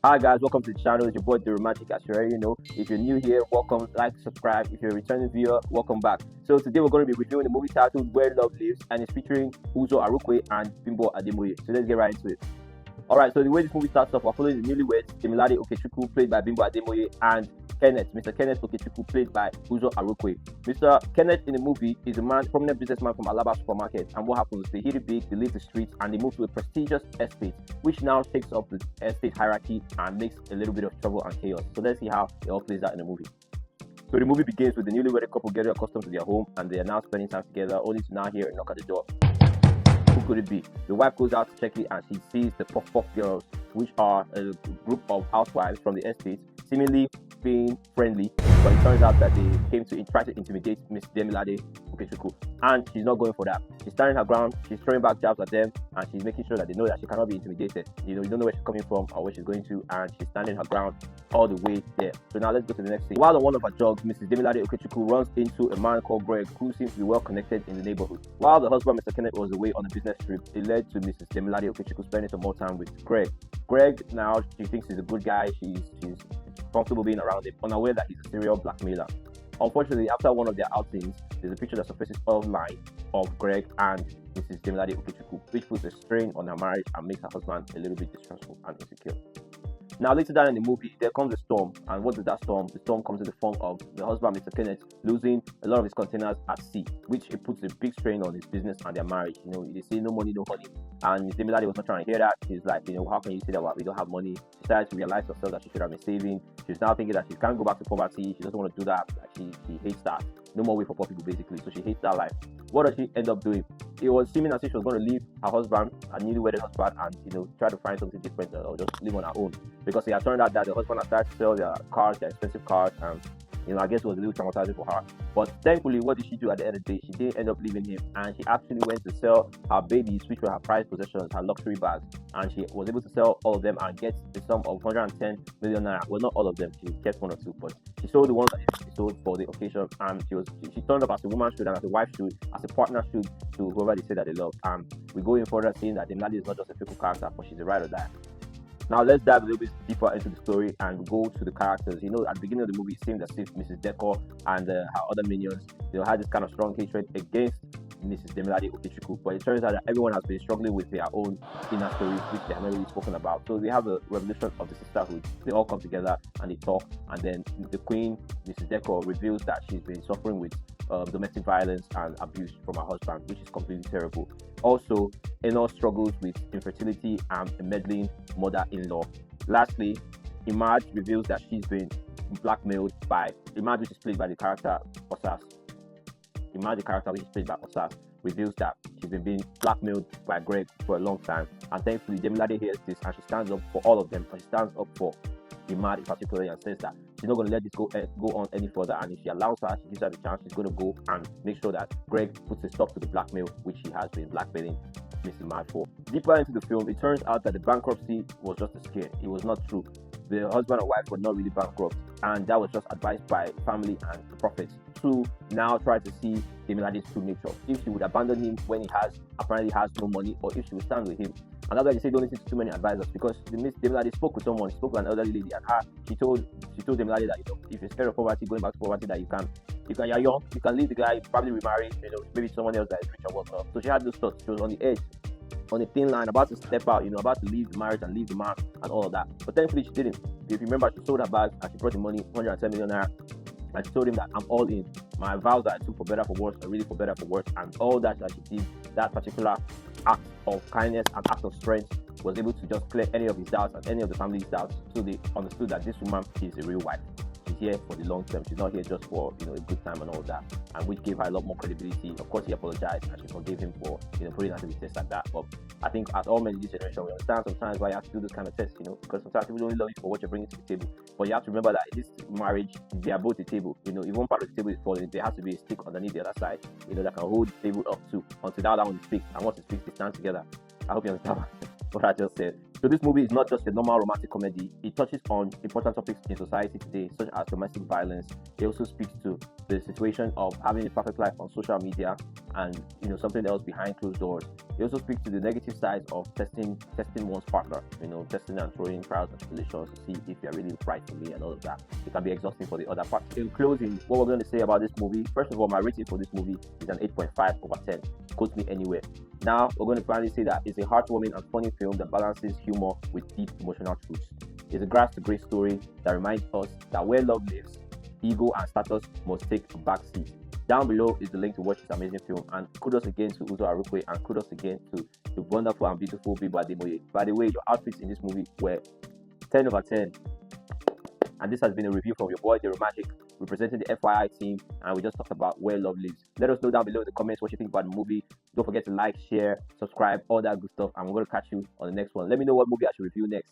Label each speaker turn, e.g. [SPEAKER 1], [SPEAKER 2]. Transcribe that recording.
[SPEAKER 1] Hi guys, welcome to the channel. It's your boy Deromagic. As you already know, if you're new here, welcome, like, subscribe. If you're a returning viewer, welcome back. So today we're going to be reviewing the movie titled Where Love Lives, and it's featuring Uzo Arukwe and Bimbo Ademoye. So let's get right into it. Alright, so the way this movie starts off, we're following the newlyweds, Temilade Okechukwu, played by Bimbo Ademoye, and Mr. Kenneth Okechukwu, played by Uzo Arukwe. Mr. Kenneth in the movie is a prominent businessman from Alaba supermarket, and what happens? They hit it big, they leave the streets, and they move to a prestigious estate, which now takes up the estate hierarchy and makes a little bit of trouble and chaos. So let's see how it all plays out in the movie. So the movie begins with the newlywed couple getting accustomed to their home, and they are now spending time together, only to now hear a knock at the door. Who could it be? The wife goes out to check it, and she sees the Puff Puff girls, which are a group of housewives from the estate, seemingly being friendly, but it turns out that they came to try to intimidate Miss Temilade Okechukwu, and she's not going for that. She's standing her ground, she's throwing back jabs at them, and she's making sure that they know that she cannot be intimidated. You don't know where she's coming from or where she's going to, and she's standing her ground all the way there. So now let's go to the next scene. While on one of her jogs, Mrs. Temilade Okechukwu runs into a man called Greg, who seems to be well connected in the neighborhood. While the husband, Mr. Kenneth, was away on a business trip, it led to Mrs. Temilade Okechukwu spending some more time with Greg. Greg, now, she thinks he's a good guy, she's comfortable being around him, unaware that he's a serial blackmailer. Unfortunately, after one of their outings, there's a picture that surfaces online of Greg and Mrs. Temilade Okechukwu, which puts a strain on her marriage and makes her husband a little bit distrustful and insecure. Now, later down in the movie, there comes a storm, and what is that storm? The storm comes in the form of the husband, Mr. Kenneth, losing a lot of his containers at sea, which it puts a big strain on his business and their marriage. They say no money, no honey, and Ms. Temilade was not trying to hear that. She's like, how can you say that we don't have money? She started to realize herself that she should have been saving. She's now thinking that she can't go back to poverty. She doesn't want to do that. Like she hates that. No more way for poor people, basically. So she hates that life. What does she end up doing? It was seeming as if she was going to leave her husband, her newly-wedded husband, and try to find something different or just live on her own. Because it had turned out that the husband had started to sell their cars, their expensive cars, and I guess it was a little traumatizing for her. But thankfully, what did she do at the end of the day? She didn't end up leaving him, and she actually went to sell her babies, which were her prized possessions, her luxury bags, and she was able to sell all of them and get the sum of 110 million naira. Well, not all of them. She kept one or two, but she sold the ones that she sold for the occasion, and she turned up as a woman should, and as a wife should, as a partner should, to whoever they say that they love. And we go in further saying that Temilade is not just a fickle character, but she's a ride or die. Now let's dive a little bit deeper into the story and go to the characters. At the beginning of the movie, it seemed as if Mrs. Decor and her other minions, had this kind of strong hatred against Mrs. Temilade Okechukwu. But it turns out that everyone has been struggling with their own inner stories, which they have not really spoken about. So we have a revolution of the sisterhood. They all come together and they talk, and then the queen, Mrs. Decor, reveals that she's been suffering with domestic violence and abuse from her husband, which is completely terrible. Also, Eno struggles with infertility and a meddling mother-in-law. Lastly, Imad reveals that she's been blackmailed by Imad, which is played by the character Osas. Imad, the character which is played by Osas, reveals that she's been being blackmailed by Greg for a long time. And thankfully, Temilade hears this and she stands up for all of them. And she stands up for Imad in particular and says that she's not going to let this go on any further, and if she allows her, she gives her the chance, she's going to go and make sure that Greg puts a stop to the blackmail which he has been blackmailing Mr. Imad for. Deeper into the film, it turns out that the bankruptcy was just a scare. It was not true. The husband and wife were not really bankrupt, and that was just advised by family and the prophets to now try to see Temilade's true nature. If she would abandon him when he apparently has no money, or if she would stand with him. And that's why they say don't listen to too many advisors, because Temilade spoke with someone, she spoke with an elderly lady, and she told Temilade that if you're scared of poverty, going back to poverty, that you're young, you can leave the guy, probably remarry, maybe someone else that is rich or whatnot. So she had those thoughts. She was on the edge, on a thin line, about to step out, about to leave the marriage and leave the man and all of that. But thankfully she didn't. If you remember, she sold her bag and she brought the money, 110 million naira, and she told him that I'm all in. My vows that I took for better for worse are really for better for worse, and all that she did, that particular act of kindness and act of strength, was able to just clear any of his doubts and any of the family's doubts. So they understood that this woman is a real wife. She's here for the long term. She's not here just for a good time and all that, and which gave her a lot more credibility. Of course, he apologized and she forgave him for putting her to the test like that. But I think as all men in this generation, we understand sometimes why you have to do this kind of tests, because sometimes people only love you for what you're bringing to the table. But you have to remember that in this marriage, they are both the table. If one part of the table is falling, there has to be a stick underneath the other side, that can hold the table up too until that one is fixed. And once it's fixed, they stand together. I hope you understand what I just said. So this movie is not just a normal romantic comedy. It touches on important topics in society today, such as domestic violence. It also speaks to the situation of having a perfect life on social media and something else behind closed doors. It also speaks to the negative sides of testing one's partner, testing and throwing trials and tribulations to see if you're really right for me and all of that. It can be exhausting for the other part. In closing, what we're going to say about this movie, first of all, my rating for this movie is an 8.5 over 10. Quote me anywhere. Now, we're going to finally say that it's a heartwarming and funny film that balances humor with deep emotional truths. It's a grass to great story that reminds us that where love lives, ego and status must take a back seat. Down below is the link to watch this amazing film, and kudos again to Uzo Arukwe, and kudos again to the wonderful and beautiful Bimbo Ademoye. By the way, your outfits in this movie were 10 over 10. And this has been a review from your boy Deromagic, representing the FYI team, and we just talked about where love lives. Let us know down below in the comments what you think about the movie. Don't forget to like, share, subscribe, all that good stuff, and we're going to catch you on the next one. Let me know what movie I should review next.